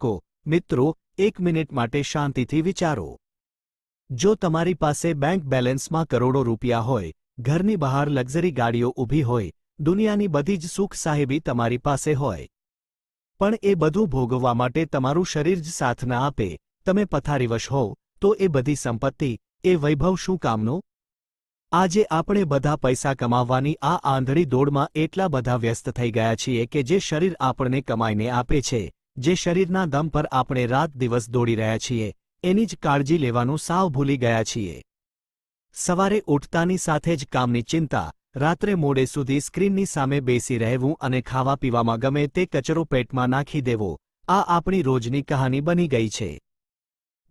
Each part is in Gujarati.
કો મિત્રો, 1 મિનિટ માટે શાંતિથી વિચારો। જો તમારી પાસે બેંક બેલેન્સમાં કરોડો રૂપિયા હોય, ઘરની બહાર લક્ઝરી ગાડીઓ ઊભી હોય, દુનિયાની બધી જ સુખ સાહેબી તમારી પાસે હોય, પણ એ બધું ભોગવવા માટે તમારું શરીર જ સાથ ન આપે, તમે પથારીવશ હોવ, તો એ બધી સંપત્તિ, એ વૈભવ શું કામનો? આજે આપણે બધા પૈસા કમાવવાની આ આંધળી દોડમાં એટલા બધા વ્યસ્ત થઈ ગયા છીએ કે જે શરીર આપણને કમાઈને આપે છે, જે શરીરના દમ પર આપણે રાત દિવસ દોડી રહ્યા છીએ, એની જ કાળજી લેવાનું સાવ ભૂલી ગયા છીએ। સવારે ઉઠતાની સાથે જ કામની ચિંતા, રાત્રે મોડે સુધી સ્ક્રીનની સામે બેસી રહેવું અને ખાવા પીવામાં ગમે તે કચરો પેટમાં નાખી દેવો, આ આપણી રોજની કહાની બની ગઈ છે।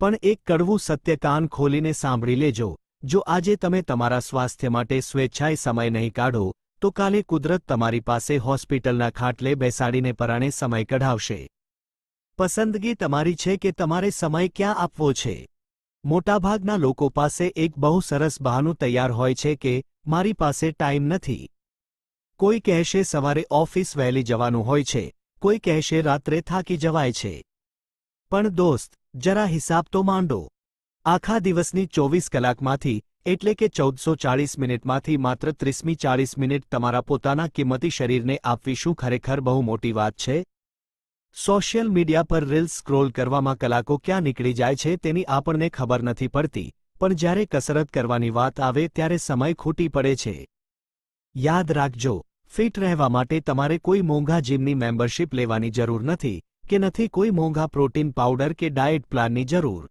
પણ એક કડવું સત્ય કાન ખોલીને સાંભળી લેજો, જો આજે તમે તમારા સ્વાસ્થ્ય માટે સ્વેચ્છાએ સમય નહીં કાઢો, તો કાલે કુદરત તમારી પાસે હોસ્પિટલના ખાટલે બેસાડીને પરાણે સમય કઢાવશે। પસંદગી તમારી છે કે તમારે સમય ક્યાં આપવો છે। મોટાભાગના લોકો પાસે એક બહુ સરસ બહાનું તૈયાર હોય છે કે મારી પાસે ટાઈમ નથી। કોઈ કહેશે સવારે ઓફિસ વહેલી જવાનું હોય છે, કોઈ કહેશે રાત્રે થાકી જવાય છે। પણ દોસ્ત, જરા હિસાબ તો માંડો। આખા દિવસની 24 કલાકમાંથી, એટલે કે 1440 મિનિટમાંથી માત્ર 30મી 40 મિનિટ તમારા પોતાના કિંમતી શરીરને આપવી શું ખરેખર બહુ મોટી વાત છે? સોશિયલ મીડિયા પર રીલ્સ સ્ક્રોલ કરવામાં કલાકો ક્યાં નીકળી જાય છે તેની આપણને ખબર નથી પડતી, પણ જ્યારે કસરત કરવાની વાત આવે ત્યારે સમય ખૂટી પડે છે। યાદ રાખજો, ફિટ રહેવા માટે તમારે કોઈ મોંઘા જીમની મેમ્બરશિપ લેવાની જરૂર નથી કે નથી કોઈ મોંઘા પ્રોટીન પાવડર કે ડાયટ પ્લાનની જરૂર।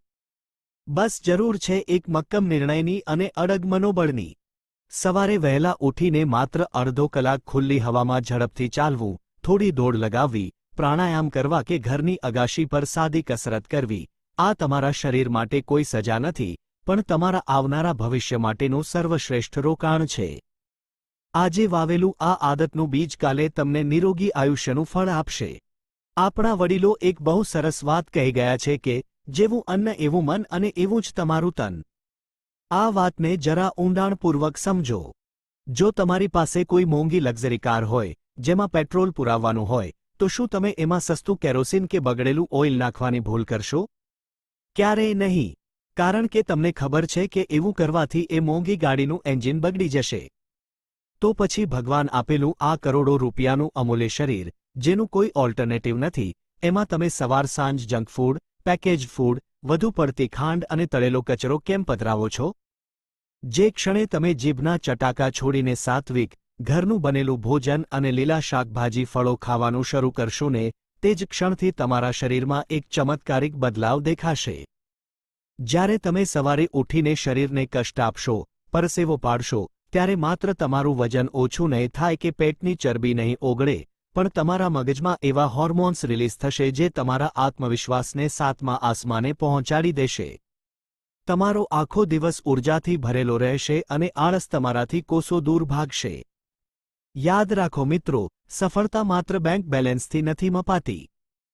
બસ જરૂર છે એક મક્કમ નિર્ણયની અને અડગ મનોબળની। સવારે વહેલા ઉઠીને માત્ર અડધો કલાક ખુલ્લી હવામાં ઝડપથી ચાલવું, થોડી દોડ લગાવવી, પ્રાણાયામ કરવા કે ઘરની અગાશી પર સાદી કસરત કરવી, આ તમારા શરીર માટે કોઈ સજા નથી, પણ તમારા આવનારા ભવિષ્ય માટેનું સર્વશ્રેષ્ઠ રોકાણ છે। આજે વાવેલું આ આદતનું બીજ કાલે તમને નિરોગી આયુષ્યનું ફળ આપશે। આપણા વડીલો એક બહુ સરસ વાત કહી ગયા છે કે જેવું અન્ન એવું મન અને એવું જ તમારું તન। આ વાતને જરા ઊંડાણપૂર્વક સમજો। જો તમારી પાસે કોઈ મોંઘી લક્ઝરી કાર હોય, જેમાં પેટ્રોલ પુરાવવાનું હોય, તો શું તમે એમાં સસ્તું કેરોસીન કે બગડેલું ઓઇલ નાખવાની ભૂલ કરશો? ક્યારેય નહીં, કારણ કે તમને ખબર છે કે એવું કરવાથી એ મોંઘી ગાડીનું એન્જિન બગડી જશે। તો પછી ભગવાન આપેલું આ કરોડો રૂપિયાનું અમૂલ્ય શરીર, જેનું કોઈ ઓલ્ટરનેટિવ નથી, એમાં તમે સવાર સાંજ જંક ફૂડ, પેકેજ ફૂડ, વધુ પડતી ખાંડ અને તળેલો કચરો કેમ પધરાવો છો? જે ક્ષણે તમે જીભના ચટાકા છોડીને સાત્વિક, ઘરનું બનેલું ભોજન અને લીલા શાકભાજી ફળો ખાવાનું શરૂ કરશો ને, તે જ ક્ષણથી તમારા શરીરમાં એક ચમત્કારિક બદલાવ દેખાશે। જ્યારે તમે સવારે ઉઠીને શરીરને કષ્ટ આપશો, પરસેવો પાડશો, ત્યારે માત્ર તમારું વજન ઓછું નહીં થાય કે પેટની ચરબી નહીં ઓગળે, પણ તમારા મગજમાં એવા હોર્મોન્સ રિલીઝ થશે જે તમારા આત્મવિશ્વાસને 7મા આસમાને પહોંચાડી દેશે। તમારો આખો દિવસ ઊર્જાથી ભરેલો રહેશે અને આળસ તમારાથી કોસો દૂર ભાગશે। યાદ રાખો મિત્રો, સફળતા માત્ર બેંક બેલેન્સથી નથી મપાતી।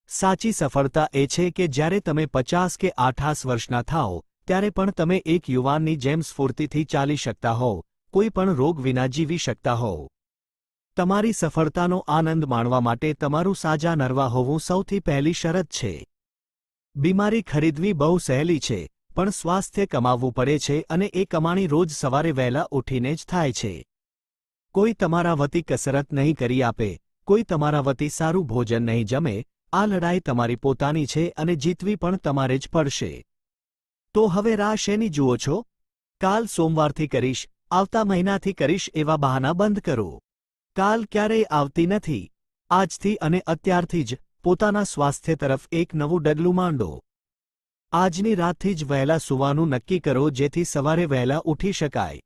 સાચી સફળતા એ છે કે જ્યારે તમે 50 કે 58 વર્ષના થાઓ, ત્યારે પણ તમે એક યુવાનની જેમ સ્ફૂર્તિથી ચાલી શકતા હોવ, કોઈ પણ રોગ વિના જીવી શકતા હોવ। તમારી સફળતાનો આનંદ માણવા માટે તમારું સાજા નરવા હોવું સૌથી પહેલી શરત છે। બીમારી ખરીદવી બહુ સહેલી છે, પણ સ્વાસ્થ્ય કમાવવું પડે છે અને એ કમાણી રોજ સવારે વહેલા ઉઠીને જ થાય છે। કોઈ તમારા વતી કસરત નહીં કરી આપે, કોઈ તમારા વતી સારું ભોજન નહીં જમે, આ લડાઈ તમારી પોતાની છે અને જીતવી પણ તમારે જ પડશે। તો હવે રાહ શેની જુઓ છો? કાલ સોમવારથી કરીશ, આવતા મહિનાથી કરીશ એવા બહાના બંધ કરો। કાલ ક્યારેય આવતી નથી। આજથી અને અત્યારથી જ પોતાના સ્વાસ્થ્ય તરફ એક નવું ડગલું માંડો। આજની રાતથી જ વહેલા સૂવાનું નક્કી કરો જેથી સવારે વહેલા ઉઠી શકાય।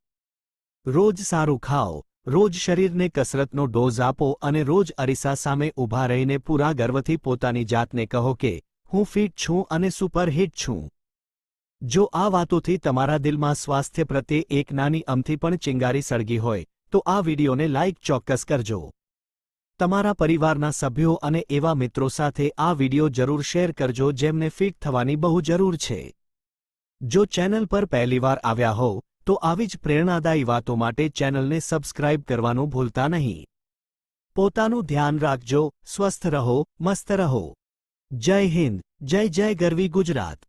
રોજ સારું ખાઓ, રોજ શરીરને કસરતનો ડોઝ આપો અને રોજ અરીસા સામે ઊભા રહીને પૂરા ગર્વથી પોતાની જાતને કહો કે હું ફિટ છું અને સુપરહિટ છું। જો આ વાતોથી તમારા દિલમાં સ્વાસ્થ્ય પ્રત્યે એક નાની અમથી પણ ચિંગારી સળગી હોય, તો આ વિડીયોને લાઇક ચોક્કસ કરજો। તમારા પરિવારના સભ્યો અને એવા મિત્રો સાથે આ વિડીયો જરૂર શેર કરજો જેમને ફિટ થવાની બહુ જરૂર છે। જો ચેનલ પર પહેલીવાર આવ્યા હો, તો આવી જ પ્રેરણાદાયી વાતો માટે ચેનલને સબસ્ક્રાઇબ કરવાનું ભૂલતા નહીં। પોતાનું ધ્યાન રાખજો, સ્વસ્થ રહો, મસ્ત રહો। જય હિન્દ। જય જય ગરવી ગુજરાત.